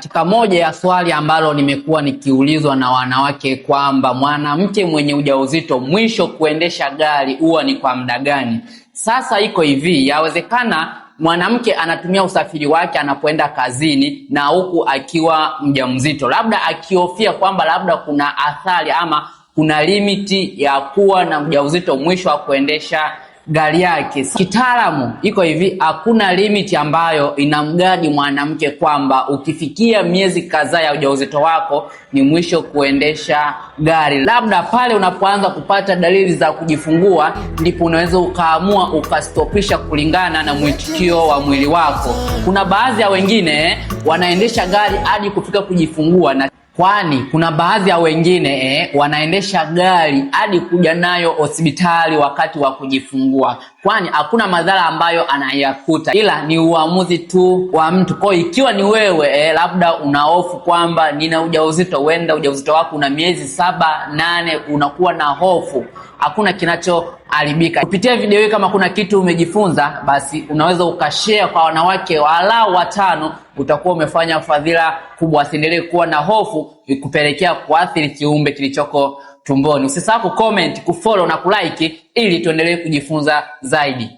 katika moja ya swali ambalo nimekuwa nikiulizwa na wanawake kwamba mwanamke mwenye ujauzito mwisho kuendesha gari huwa ni kwa muda gani? Sasa iko hivi, yawezekana mwanamke anatumia usafiri wake anapoenda kazini na huku akiwa mjamzito, labda akihofia kwamba labda kuna athari ama kuna limiti ya kuwa na ujauzito mwisho wa kuendesha gari yake. Kitaalamu iko hivi, hakuna limiti ambayo inamgadi mwanamke kwamba ukifikia miezi kadhaa ya ujauzito wako ni mwisho kuendesha gari. Labda pale unapoanza kupata dalili za kujifungua ndipo unaweza ukaamua ukastopisha kulingana na mwitikio wa mwili wako. Kuna baadhi ya wengine wanaendesha gari hadi kufika kujifungua, na kwani kuna baadhi ya wengine wanaendesha gari hadi kuja nayo hospitali wakati wa kujifungua, kwani hakuna madhara ambayo anayakuta, ila ni uamuzi tu wa mtu. Kwa ikiwa ni wewe labda unahofu kwamba nina ujauzito, wenda ujauzito wako una miezi 7-8, unakuwa na hofu, hakuna kinachoharibika. Kupitia video hii kama kuna kitu umejifunza, basi unaweza ukashare kwa wanawake walau 5, utakuwa umefanya fadhila kubwa. Asiendelee kuwa na hofu ikupelekea kuathiri kiumbe kilichoko tumboni. Usisahau kucomment, kufollow na kulike ili tuendelee kujifunza zaidi.